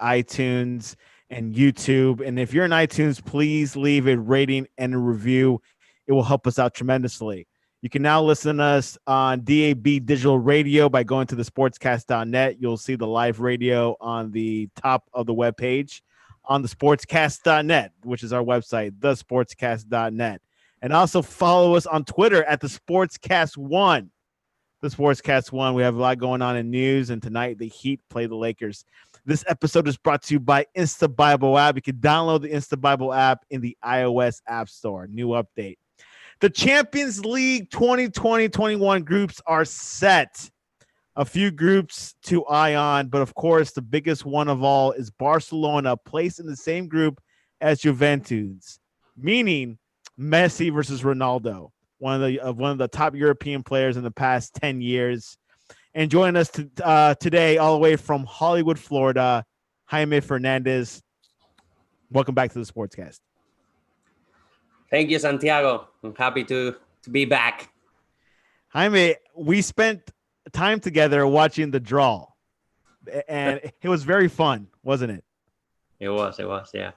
iTunes, and YouTube. And if you're in iTunes, please leave a rating and a review. It will help us out tremendously. You can now listen to us on DAB Digital Radio by going to the sportscast.net. You'll see the live radio on the top of the webpage on the sportscast.net, which is our website, thesportscast.net. And also follow us on Twitter at the Sportscast1. The Sportscast1. We have a lot going on in news, and tonight the Heat play the Lakers. This episode is brought to you by Insta Bible app. You can download the Insta Bible app in the iOS App Store. New update. The Champions League 2020-21 groups are set. A few groups to eye on, but of course, the biggest one of all is Barcelona, placed in the same group as Juventus, meaning Messi versus Ronaldo, one of the top European players in the past 10 years. And joining us today, all the way from Hollywood, Florida, Jaime Fernandez. Welcome back to the Sportscast. Thank you, Santiago. I'm happy to be back. Jaime, we spent time together watching the draw, and it was very fun, wasn't it? It was, yeah.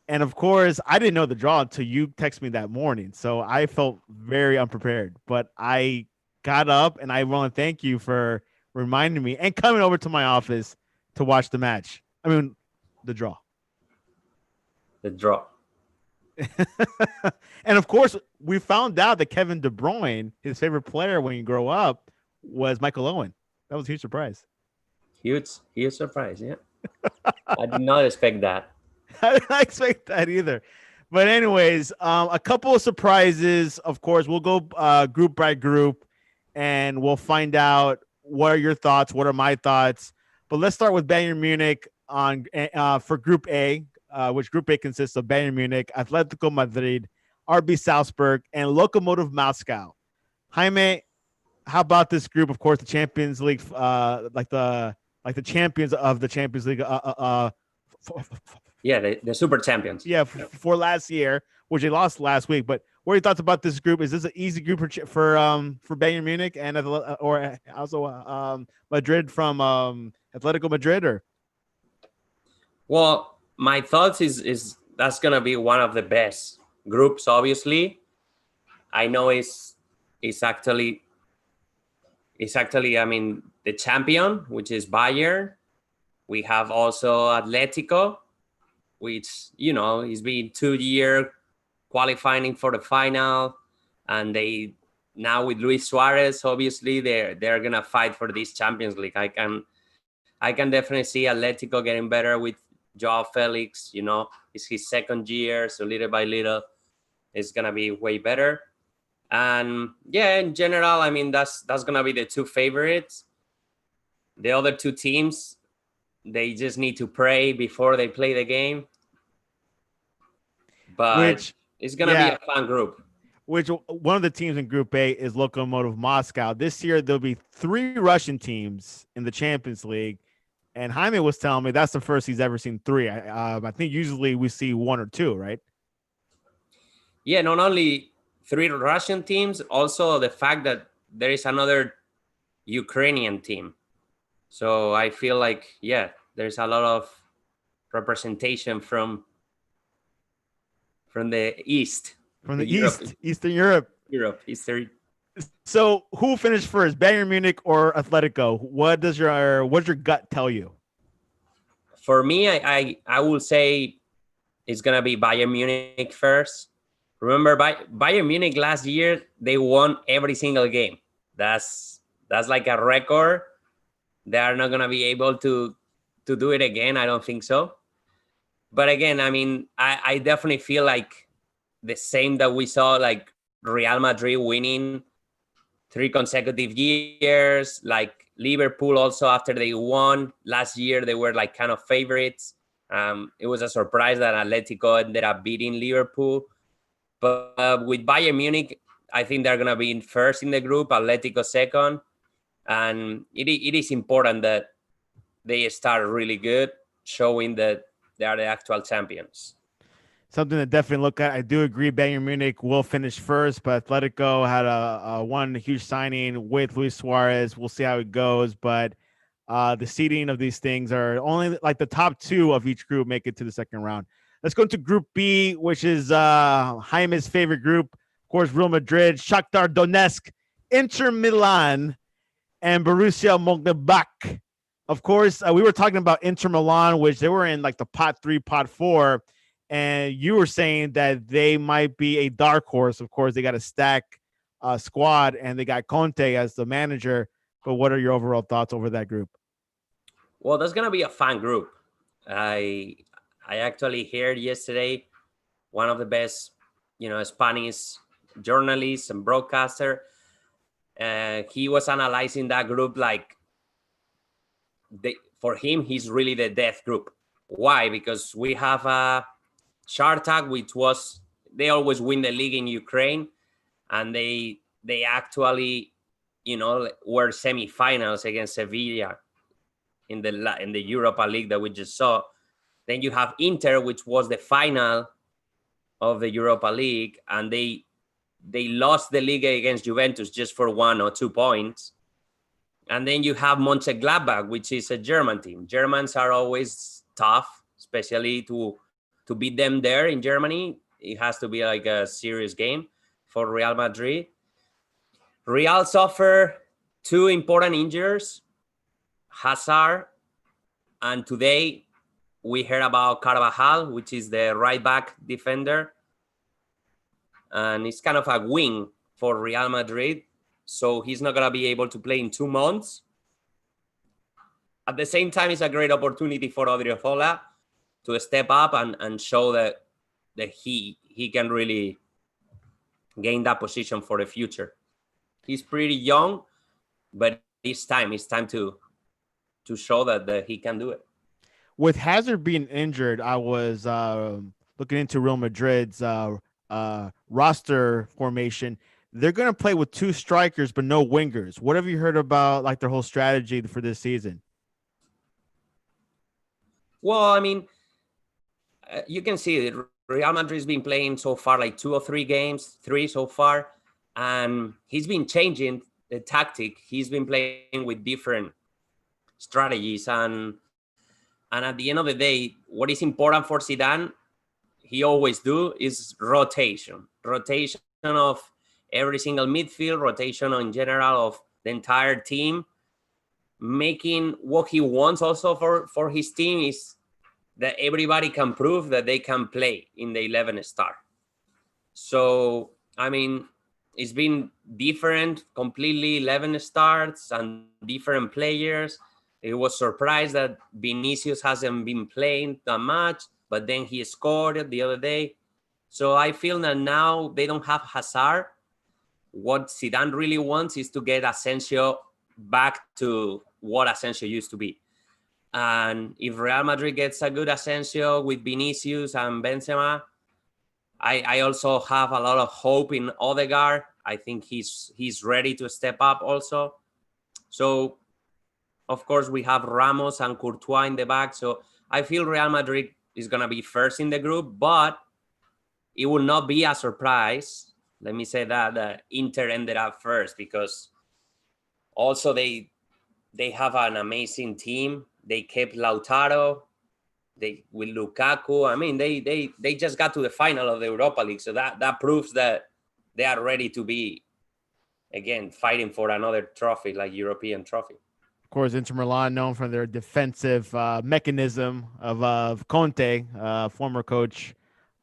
And of course, I didn't know the draw until you texted me that morning, so I felt very unprepared. But I got up, and I want to thank you for reminding me and coming over to my office to watch the match. I mean, the draw. The draw. And of course, we found out that Kevin De Bruyne, his favorite player when you grow up, was Michael Owen. That was a huge surprise. Huge surprise, yeah. I did not expect that. I didn't expect that either. But anyways, a couple of surprises. Of course, we'll go group by group, and we'll find out what are your thoughts, what are my thoughts. But let's start with Bayern Munich on for Group A, which Group A consists of Bayern Munich, Atletico Madrid, RB Salzburg, and Lokomotiv Moscow. Jaime, how about this group? Of course, the Champions League, like the champions of the Champions League. Yeah, the super champions. Yeah, for last year, which they lost last week. But what are your thoughts about this group? Is this an easy group for Bayern Munich and or also Madrid from Atletico Madrid? Or well, my thoughts is that's gonna be one of the best groups. Obviously, I know it's actually I mean the champion, which is Bayern. We have also Atletico, which, you know, is been 2 year qualifying for the final, and they now with Luis Suarez, obviously they're gonna fight for this Champions League. I can definitely see Atletico getting better with Joao Felix. You know, it's his second year, so little by little, it's gonna be way better. And yeah, in general, I mean that's gonna be the two favorites. The other two teams, they just need to pray before they play the game. But it's going to be a fun group. Which one of the teams in Group A is Lokomotiv Moscow. This year, there'll be 3 Russian teams in the Champions League. And Jaime was telling me that's the first he's ever seen 3. I think usually we see 1 or 2, right? Yeah, not only 3 Russian teams, also the fact that there is another Ukrainian team. So I feel like, yeah, there's a lot of representation from the East. From the East, Eastern Europe. Eastern. So who finished first, Bayern Munich or Atletico? What's your gut tell you? For me, I will say it's going to be Bayern Munich first. Remember, Bayern Munich last year, they won every single game. That's like a record. They are not going to be able to do it again. I don't think so. But again, I mean, I definitely feel like the same that we saw, like Real Madrid winning 3 consecutive years, like Liverpool also after they won last year, they were like kind of favorites. It was a surprise that Atletico ended up beating Liverpool. But with Bayern Munich, I think they're going to be in first in the group, Atletico second. And it is important that they start really good, showing that they are the actual champions. Something to definitely look at. I do agree Bayern Munich will finish first, but Atletico had a one huge signing with Luis Suarez. We'll see how it goes. But The seeding of these things are only like the top two of each group make it to the second round. Let's go to Group B, which is Jaime's favorite group. Of course, Real Madrid, Shakhtar Donetsk, Inter Milan, and Borussia Mönchengladbach. Of course, we were talking about Inter Milan, which they were in like the pot 3, pot 4, and you were saying that they might be a dark horse. Of course, they got a stack squad, and they got Conte as the manager. But what are your overall thoughts over that group? Well, that's gonna be a fun group. I I actually heard yesterday one of the best, Spanish journalists and broadcaster. He was analyzing that group like for him, he's really the death group. Why? Because we have a Shartak, which was they always win the league in Ukraine, and they actually, were semifinals against Sevilla in the Europa League that we just saw. Then you have Inter, which was the final of the Europa League, and they lost the league against Juventus just for 1 or 2 points. And then you have Mönchengladbach, which is a German team. Germans are always tough, especially to beat them there in Germany. It has to be like a serious game for Real Madrid. Real suffer 2 important injuries, Hazard, and today we heard about Carvajal, which is the right back defender. And it's kind of a wing for Real Madrid. So he's not going to be able to play in 2 months. At the same time, it's a great opportunity for Odriozola to step up and show that he can really gain that position for the future. He's pretty young, but it's time. It's time to show that he can do it. With Hazard being injured, I was looking into Real Madrid's roster formation. They're going to play with 2 strikers, but no wingers. What have you heard about like their whole strategy for this season? Well, I mean, you can see it. Real Madrid's been playing so far like 2 or 3 games, 3 so far, and he's been changing the tactic. He's been playing with different strategies, and at the end of the day, what is important for Zidane, he always do, is rotation of every single midfield, rotation in general of the entire team. Making what he wants also for his team is that everybody can prove that they can play in the 11 star. So, I mean, it's been different, completely 11 starts and different players. It was surprised that Vinicius hasn't been playing that much, but then he scored the other day. So I feel that now they don't have Hazard. What Zidane really wants is to get Asensio back to what Asensio used to be. And if Real Madrid gets a good Asensio with Vinicius and Benzema, I also have a lot of hope in Odegaard. I think he's ready to step up also. So, of course, we have Ramos and Courtois in the back. So I feel Real Madrid is going to be first in the group, but it will not be a surprise. Let me say that Inter ended up first because also they have an amazing team. They kept Lautaro, with Lukaku. I mean, they just got to the final of the Europa League, so that proves that they are ready to be again fighting for another trophy, like European trophy. Of course, Inter Milan known for their defensive mechanism of Conte, former coach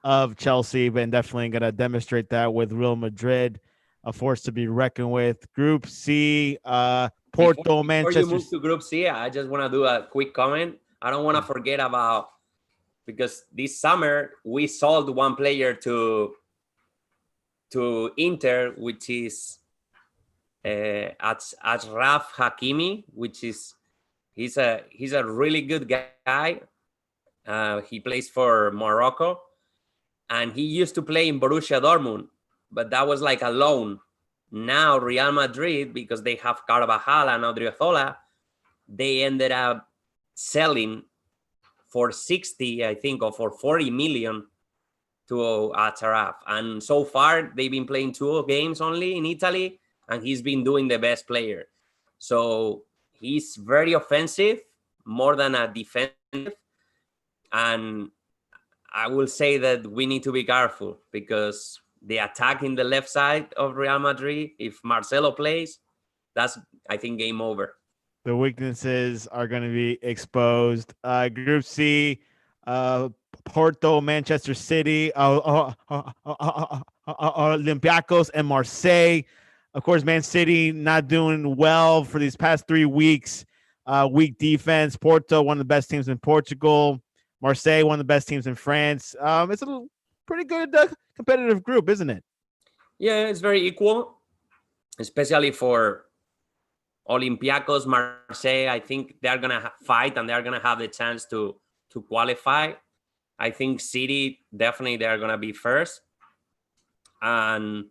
of Chelsea, but definitely going to demonstrate that with Real Madrid, a force to be reckoned with. Group C, Porto, Manchester. Before you move to Group C, I just want to do a quick comment. I don't want to forget about, because this summer we sold one player to Inter, which is Achraf Hakimi, which is he's a really good guy. He plays for Morocco, and he used to play in Borussia Dortmund, but that was like a loan. Now Real Madrid, because they have Carvajal and Odriozola, they ended up selling for 60, I think, or for 40 million to Achraf. And so far, they've been playing 2 games only in Italy, and he's been doing the best player. So he's very offensive, more than a defensive. And I will say that we need to be careful because the attack in the left side of Real Madrid, if Marcelo plays, that's, I think, game over. The weaknesses are going to be exposed. Group C, Porto, Manchester City, Olympiacos, and Marseille. Of course, Man City not doing well for these past 3 weeks. Weak defense. Porto, one of the best teams in Portugal. Marseille, one of the best teams in France. It's a pretty good competitive group, isn't it? Yeah, it's very equal, especially for Olympiacos, Marseille. I think they're going to fight and they're going to have the chance to qualify. I think City, definitely they're going to be first. And,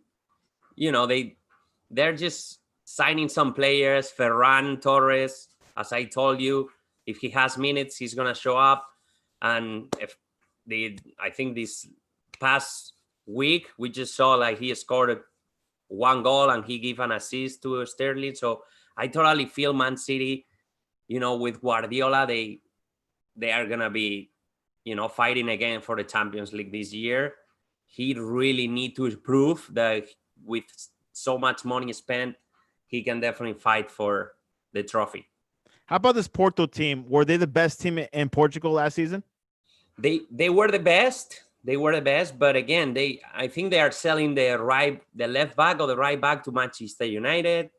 they're just signing some players. Ferran Torres, as I told you, if he has minutes, he's going to show up. And I think this past week, we just saw like he scored 1 goal and he gave an assist to Sterling. So I totally feel Man City, with Guardiola, they are going to be, fighting again for the Champions League this year. He really need to prove that with so much money spent, he can definitely fight for the trophy. How about this Porto team? Were they the best team in Portugal last season? They were the best. They were the best, but again, I think they are selling the left back or the right back to Manchester United.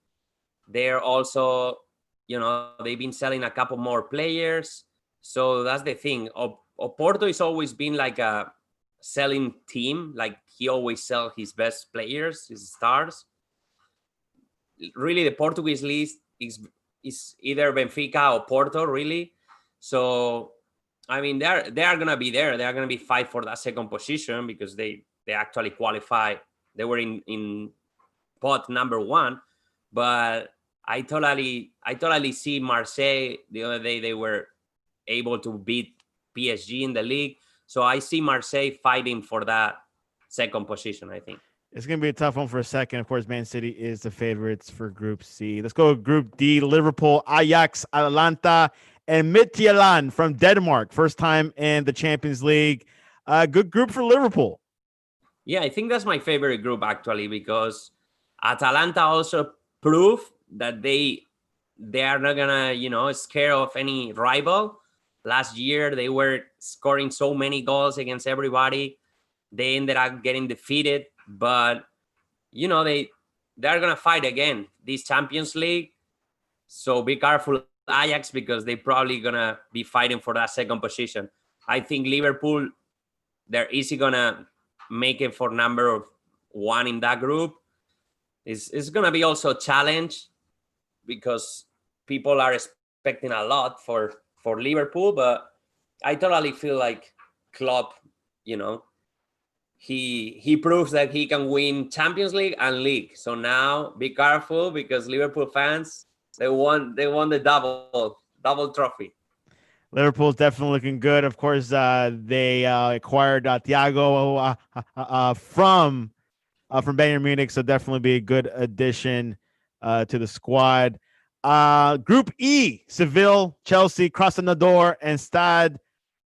They're also, they've been selling a couple more players. So that's the thing. Porto has always been like a selling team. Like he always sells his best players, his stars. Really, the Portuguese league is either Benfica or Porto, really. So, I mean, they are gonna be there. They are gonna be fight for that second position because they actually qualify. They were in pot number 1, but I totally see Marseille the other day. They were able to beat PSG in the league, so I see Marseille fighting for that second position, I think. It's going to be a tough one for a second. Of course, Man City is the favorites for Group C. Let's go to Group D. Liverpool, Ajax, Atalanta, and Midtjylland from Denmark. First time in the Champions League. Good group for Liverpool. Yeah, I think that's my favorite group, actually, because Atalanta also proved that they are not going to, scare of any rival. Last year, they were scoring so many goals against everybody. They ended up getting defeated, but they're gonna fight again this Champions League. So be careful, Ajax, because they're probably gonna be fighting for that second position. I think Liverpool, they're easy gonna make it for number 1 in that group. It's gonna be also a challenge because people are expecting a lot for Liverpool, but I totally feel like Klopp, he proves that he can win Champions League and league. So now be careful because Liverpool fans, they won the double trophy. Liverpool's definitely looking good. Of course, they acquired Thiago from Bayern Munich, so definitely be a good addition to the squad. Group E, Seville, Chelsea, Krasnodar, and Stade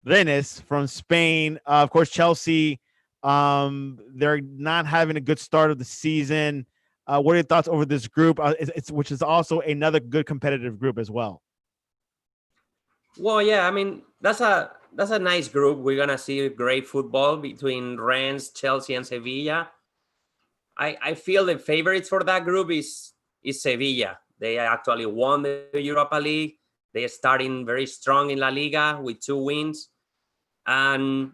Rennes from Spain. Of course, Chelsea, they're not having a good start of the season. What are your thoughts over this group, which is also another good competitive group as well? Well, yeah, I mean, that's a nice group. We're going to see great football between Rennes, Chelsea, and Sevilla. I feel the favorites for that group is Sevilla. They actually won the Europa League. They are starting very strong in La Liga with 2 wins. And,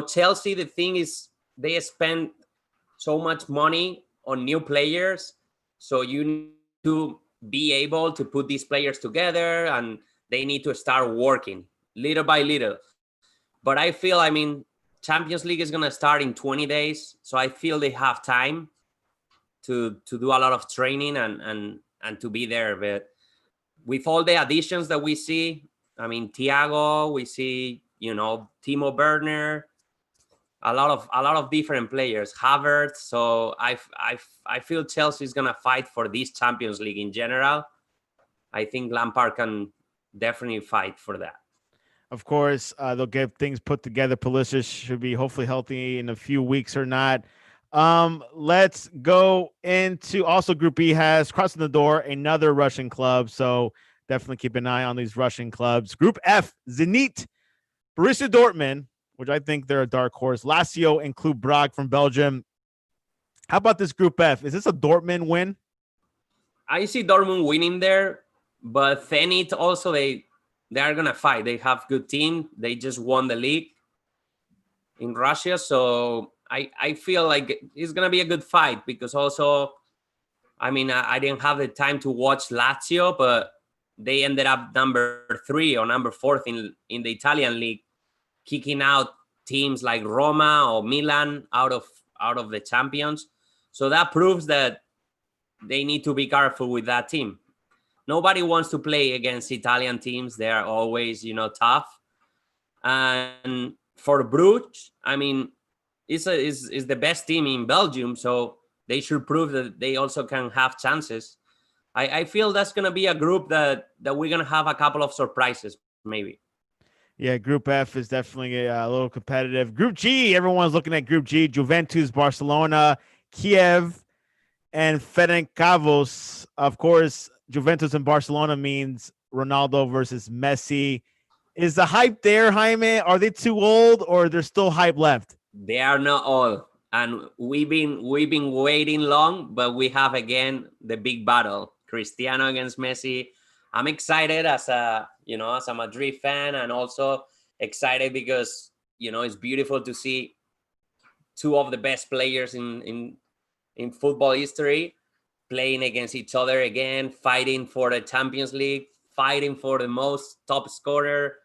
Chelsea, the thing is they spend so much money on new players. So you need to be able to put these players together and they need to start working little by little. But I feel, Champions League is going to start in 20 days. So I feel they have time to do a lot of training and to be there. But with all the additions that we see, Thiago, we see, Timo Werner, a lot of different players, Havertz. So I feel Chelsea is going to fight for this Champions League in general. I think Lampard can definitely fight for that. Of course, they'll get things put together. Pulisic should be hopefully healthy in a few weeks or not. Let's go into also Group B has crossing the door another Russian club. So definitely keep an eye on these Russian clubs. Group F, Zenit, Borussia Dortmund, which I think they're a dark horse. Lazio and Club Brugge from Belgium. How about this Group F? Is this a Dortmund win? I see Dortmund winning there, but Zenit also they are gonna fight. They have good team. They just won the league in Russia, so I feel like it's gonna be a good fight because also, I mean, I didn't have the time to watch Lazio, but they ended up number 3 or number 4th in the Italian league, kicking out teams like Roma or Milan out of the champions. So that proves that they need to be careful with that team. Nobody wants to play against Italian teams. They are always, tough. And for Bruges, I mean, is the best team in Belgium, so they should prove that they also can have chances. I feel that's going to be a group that we're going to have a couple of surprises, maybe. Yeah, Group F is definitely a little competitive. Group G, everyone's looking at Group G. Juventus, Barcelona, Kiev, and Ferencváros. Of course, Juventus and Barcelona means Ronaldo versus Messi. Is the hype there, Jaime? Are they too old or there's still hype left? They are not all, and we've been waiting long, but we have again the big battle: Cristiano against Messi. I'm excited as a Madrid fan, and also excited because it's beautiful to see two of the best players in football history playing against each other again, fighting for the Champions League, fighting for the most top scorer.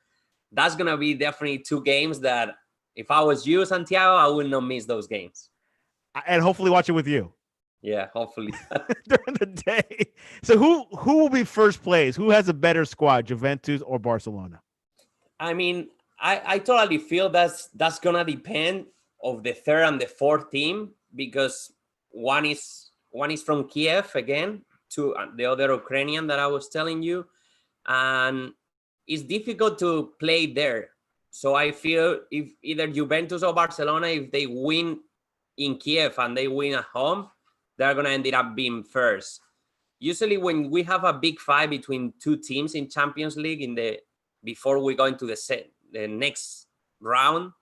That's gonna be definitely two games that if I was you, Santiago, I would not miss those games. And hopefully watch it with you. Yeah, hopefully. During the day. So who will be first place? Who has a better squad, Juventus or Barcelona? I mean, I totally feel that's gonna depend of the third and the fourth team, because one is from Kiev again, to the other Ukrainian that I was telling you, and it's difficult to play there. So I feel if either Juventus or Barcelona, if they win in Kiev and they win at home, they're gonna end up being first. Usually, when we have a big fight between two teams in Champions League before we go into the next round,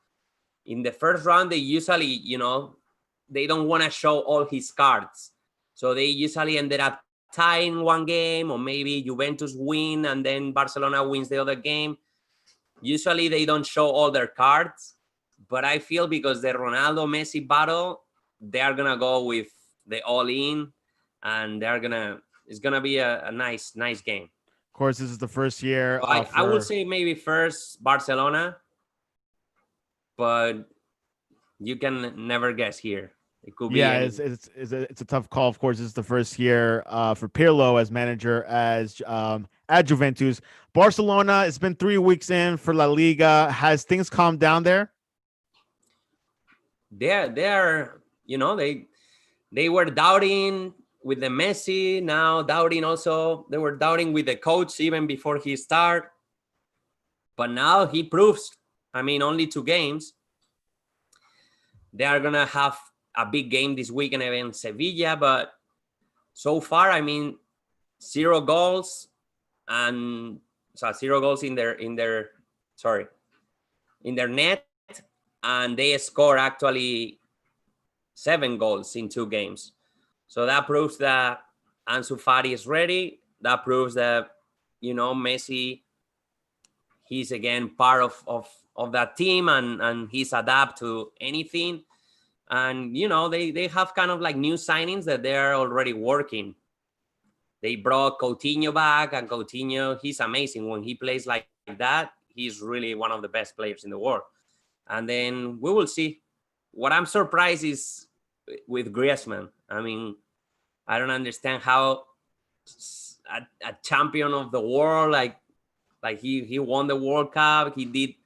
in the first round they usually they don't want to show all his cards, so they usually ended up tying one game, or maybe Juventus win and then Barcelona wins the other game. Usually they don't show all their cards, but I feel because the Ronaldo Messi battle, they are gonna go with the all in, and it's gonna be a nice game. Of course, this is the first year. So I would say maybe first Barcelona, but you can never guess here. It could be. Yeah, it's a tough call. Of course, this is the first year for Pirlo as manager at Juventus. Barcelona, it's been 3 weeks in for La Liga. Has things calmed down there? They're they were doubting with the Messi, now doubting also. They were doubting with the coach even before he started. But now he proves, I mean, only 2 games. They are going to have a big game this weekend against Sevilla. But so far, I mean, 0 goals and 0 goals in their net. And they score actually 7 goals in 2 games. So that proves that Ansu Fati is ready. That proves that, Messi, he's again part of that team, and he's adapt to anything. And, they have kind of like new signings that they are already working. They brought Coutinho back, and Coutinho, he's amazing. When he plays like that, he's really one of the best players in the world. And then we will see. What I'm surprised is with Griezmann. I mean, I don't understand how a champion of the world, like he won the World Cup. He did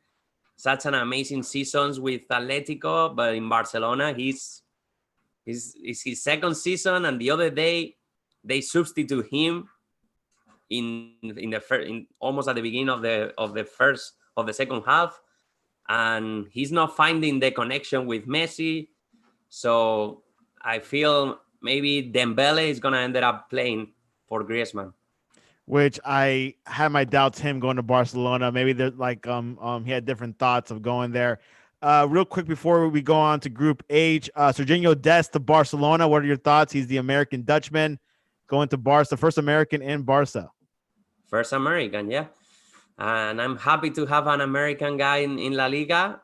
such an amazing seasons with Atletico, but in Barcelona, it's his second season. And the other day, they substitute him in almost at the beginning of the second half, and he's not finding the connection with Messi. So I feel maybe Dembele is gonna end up playing for Griezmann. Which I had my doubts him going to Barcelona. Maybe there's like he had different thoughts of going there. Real quick before we go on to Group H, Serginho Dest to Barcelona. What are your thoughts? He's the American Dutchman going to Barca, the first American in Barca. First American, yeah. And I'm happy to have an American guy in La Liga.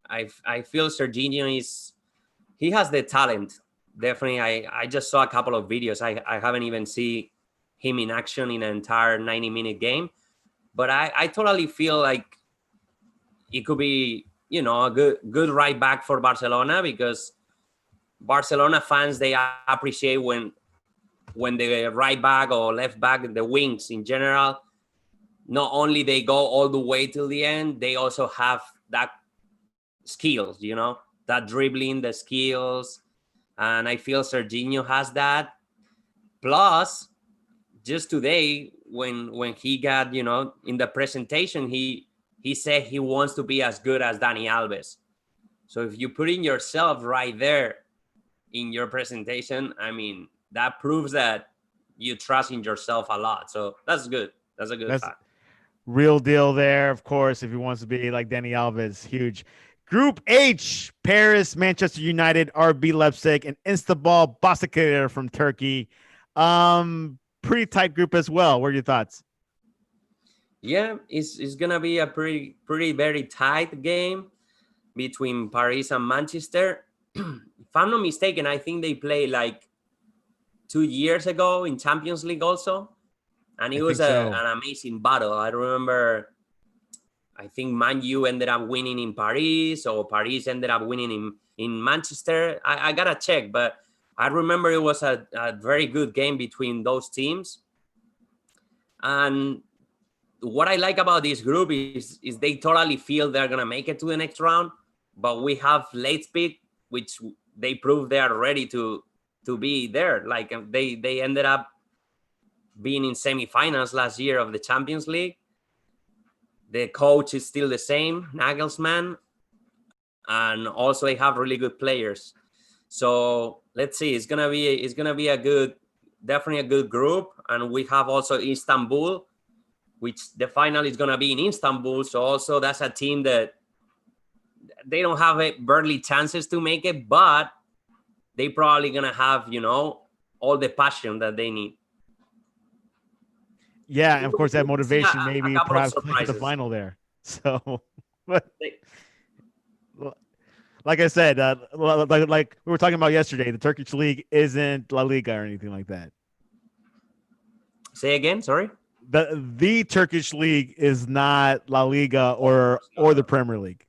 I feel Serginho he has the talent. Definitely, I just saw a couple of videos. I haven't even seen him in action in an entire 90-minute game. But I totally feel like it could be, a good right back for Barcelona, because Barcelona fans, they appreciate when the right back or left back, the wings in general, not only they go all the way till the end, they also have that skills, that dribbling, the skills. And I feel Serginho has that. Plus, just today, when he got, in the presentation, he said he wants to be as good as Dani Alves. So if you put in yourself right there in your presentation, I mean, that proves that you trust in yourself a lot. So that's good. That's a good fact. Real deal there, of course, if he wants to be like Dani Alves, huge. Group H, Paris, Manchester United, RB Leipzig, and Istanbul Başakşehir from Turkey. Pretty tight group as well. What are your thoughts? Yeah, it's gonna be a pretty very tight game between Paris and Manchester. If I'm not mistaken, I think they played like 2 years ago in Champions League also, and it was an amazing battle. I remember, I think Man U ended up winning in Paris, or Paris ended up winning in Manchester. I gotta check, but I remember it was a very good game between those teams. And what I like about this group is they totally feel they're gonna make it to the next round. But we have Leipzig, which they proved they are ready to be there. Like they ended up being in semifinals last year of the Champions League. The coach is still the same, Nagelsmann, and also they have really good players. So let's see. It's gonna be definitely a good group. And we have also Istanbul, which the final is gonna be in Istanbul. So also that's a team that they don't have barely chances to make it, but they probably gonna have all the passion that they need. Yeah, and of course that motivation maybe perhaps play the final there. So, but like I said, like we were talking about yesterday, the Turkish league isn't La Liga or anything like that. Say again, sorry. The Turkish league is not La Liga or the Premier League.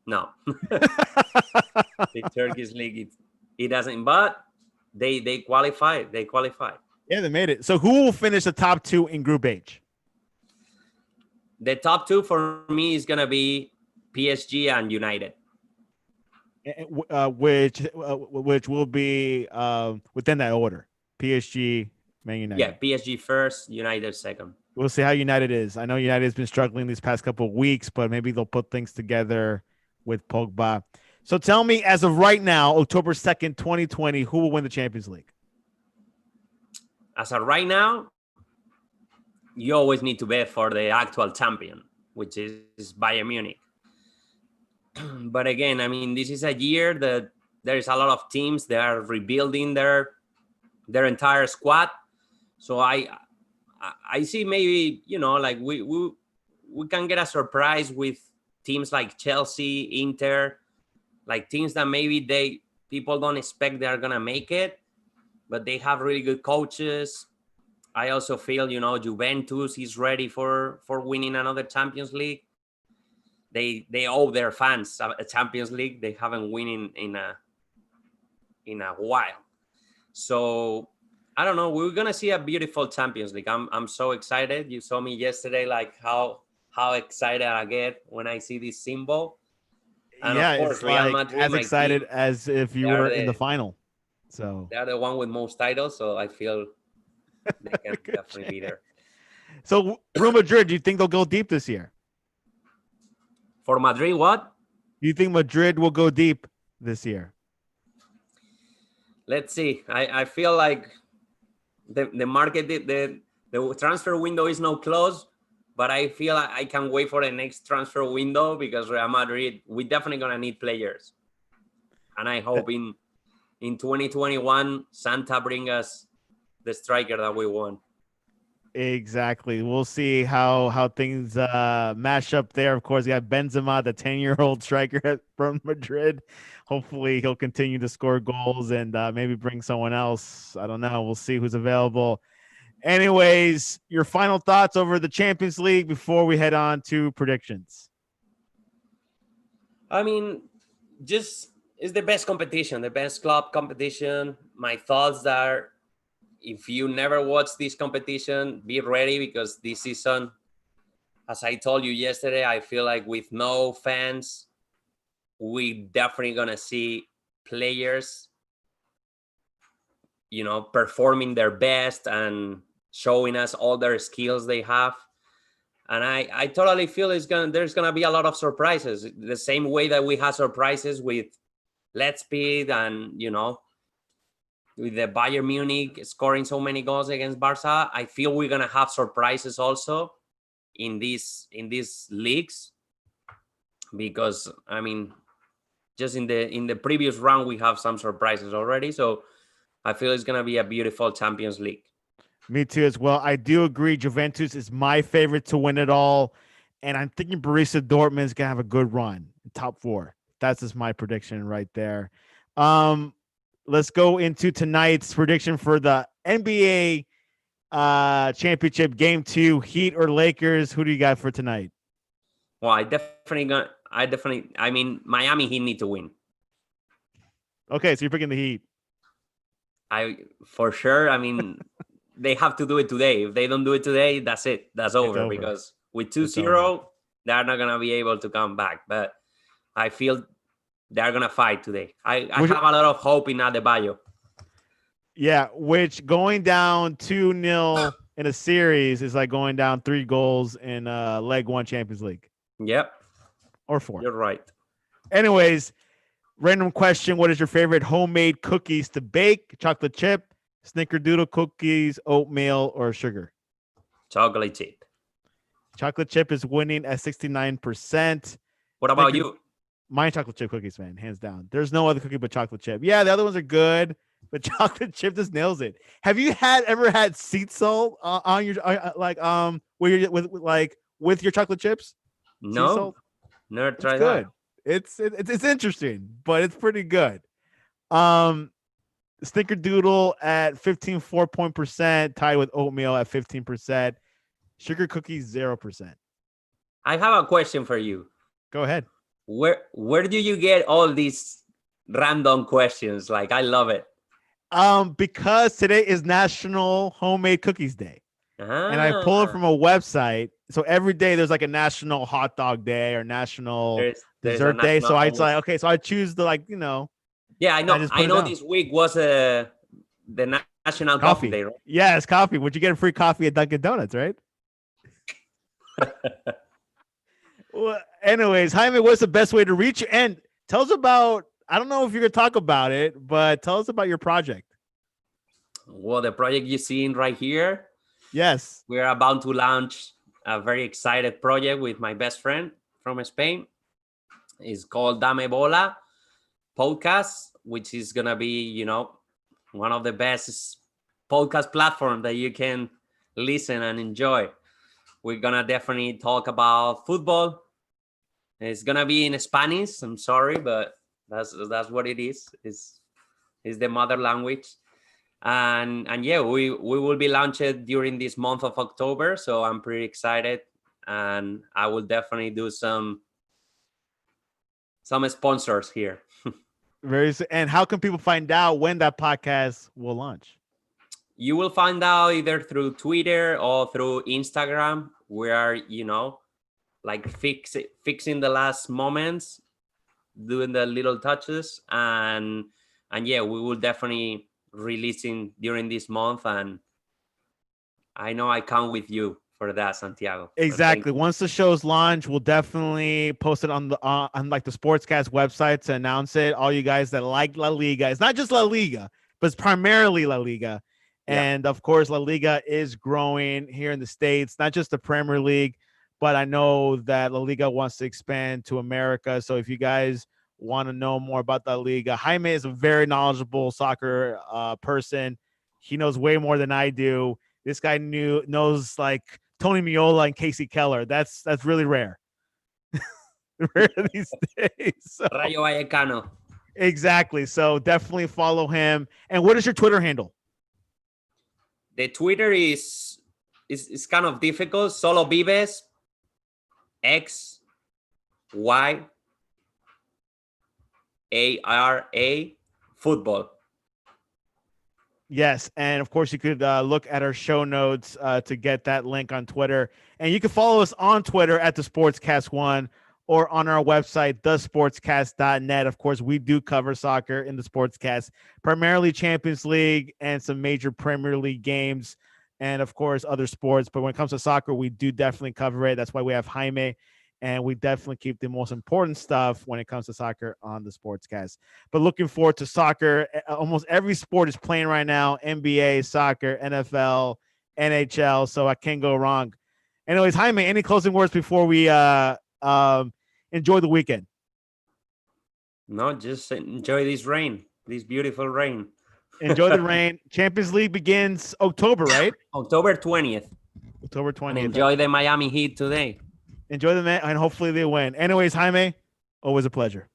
No, the Turkish league it doesn't. But they qualify. They qualify. Yeah, they made it. So who will finish the top two in Group H? The top two for me is gonna be PSG and United. Which will be within that order. PSG, Man United. Yeah, PSG first, United second. We'll see how United is. I know United has been struggling these past couple of weeks, but maybe they'll put things together with Pogba. So tell me, as of right now, October 2nd, 2020, who will win the Champions League? As of right now, you always need to bet for the actual champion, which is Bayern Munich. But again, I mean, this is a year that there is a lot of teams that are rebuilding their entire squad. So I see maybe, like we can get a surprise with teams like Chelsea, Inter, like teams that maybe people don't expect they're going to make it, but they have really good coaches. I also feel, Juventus is ready for winning another Champions League. They owe their fans a Champions League. They haven't won in a while. So I don't know. We're gonna see a beautiful Champions League. I'm so excited. You saw me yesterday, like how excited I get when I see this symbol. And yeah, of course, it's Real Madrid, as excited team, as if you were in the final. So they're the one with most titles. So I feel they can definitely be there. So Real Madrid, do you think they'll go deep this year? For Madrid, what? Do you think Madrid will go deep this year? Let's see. I feel like the market, the transfer window is now closed, but I feel like I can wait for the next transfer window because Real Madrid, we definitely gonna need players, and I hope in 2021 Santa bring us the striker that we want. Exactly. We'll see how things mash up there. Of course, you got Benzema, the 10-year-old striker from Madrid. Hopefully, he'll continue to score goals and maybe bring someone else. I don't know. We'll see who's available. Anyways, your final thoughts over the Champions League before we head on to predictions. I mean, just it's the best competition, the best club competition. My thoughts are, if you never watch this competition, be ready because this season, as I told you yesterday, I feel like with no fans, we definitely gonna see players, performing their best and showing us all their skills they have. And I totally feel there's gonna be a lot of surprises. The same way that we had surprises with Let's Speed and with the Bayern Munich scoring so many goals against Barca, I feel we're gonna have surprises also in these leagues, because I mean, just in the previous round we have some surprises already. So I feel it's gonna be a beautiful Champions League. Me too as well. I do agree. Juventus is my favorite to win it all, and I'm thinking Borussia Dortmund's gonna have a good run, top four. That's just my prediction right there. Let's go into tonight's prediction for the NBA championship game 2, Heat or Lakers. Who do you got for tonight? Well, I mean, Miami Heat need to win. Okay, so you're picking the Heat. For sure. I mean, they have to do it today. If they don't do it today, that's it. That's over. Because with 2-0, they're not gonna be able to come back. But I feel they're gonna fight today. I have a lot of hope in Adebayo. Yeah, which going down 2-0 in a series is like going down 3 goals in leg 1 Champions League. Yep. Or 4. You're right. Anyways, random question. What is your favorite homemade cookies to bake? Chocolate chip, snickerdoodle cookies, oatmeal, or sugar? Chocolate chip. Chocolate chip is winning at 69%. What about you? My chocolate chip cookies, man, hands down. There's no other cookie but chocolate chip. Yeah, the other ones are good, but chocolate chip just nails it. Have you ever had sea salt on your with your chocolate chips? No, never tried that. It's interesting, but it's pretty good. Snickerdoodle at 15.4%, tied with oatmeal at 15%. Sugar cookies 0%. I have a question for you. Go ahead. Where do you get all these random questions? Like, I love it. Because today is National Homemade Cookies Day. And I pull it from a website. So every day there's like a national hot dog day or national dessert day. So I like, okay, so I choose the Yeah, I know. I know this week was the National Coffee Day, right? Yeah, it's coffee. Would you get a free coffee at Dunkin' Donuts, right? Well, anyways, Jaime, what's the best way to reach you? And tell us about, I don't know if you're going to talk about it, but tell us about your project. Well, the project you're seeing right here. Yes. We're about to launch a very excited project with my best friend from Spain. It's called Dame Bola Podcast, which is going to be, one of the best podcast platforms that you can listen and enjoy. We're going to definitely talk about football. It's going to be in Spanish. I'm sorry, but that's what it is. It's the mother language. And yeah, we will be launched during this month of October. So I'm pretty excited. And I will definitely do some sponsors here. And how can people find out when that podcast will launch? You will find out either through Twitter or through Instagram. We are, like fixing the last moments, doing the little touches, and yeah, we will definitely releasing during this month. And I know I count with you for that, Santiago. Exactly. Once the show's launch, we'll definitely post it on the on like the Sportscast website to announce it. All you guys that like La Liga, it's not just La Liga, but it's primarily La Liga. Yeah. And of course, La Liga is growing here in the States, not just the Premier League, but I know that La Liga wants to expand to America. So if you guys want to know more about La Liga, Jaime is a very knowledgeable soccer person. He knows way more than I do. This guy knows like Tony Miola and Casey Keller. That's really rare. Rare these days. So, Rayo Vallecano. exactly. So definitely follow him. And what is your Twitter handle? The Twitter is kind of difficult. Solo Vives X Y ARA football. Yes, and of course you could look at our show notes to get that link on Twitter, and you can follow us on Twitter at the Sportscast1 or on our website thesportscast.net. Of course, we do cover soccer in the Sportscast, primarily Champions League and some major Premier League games, and of course other sports. But when it comes to soccer, we do definitely cover it. That's why we have Jaime. And we definitely keep the most important stuff when it comes to soccer on the Sportscast. But looking forward to soccer. Almost every sport is playing right now. NBA, soccer, NFL, NHL. So I can't go wrong. Anyways, Jaime, any closing words before we enjoy the weekend? No, just enjoy this rain, this beautiful rain. Enjoy the rain. Champions League begins October, right? October 20th. October 20th. And enjoy the Miami Heat today. Enjoy the match, and hopefully they win. Anyways, Jaime, always a pleasure.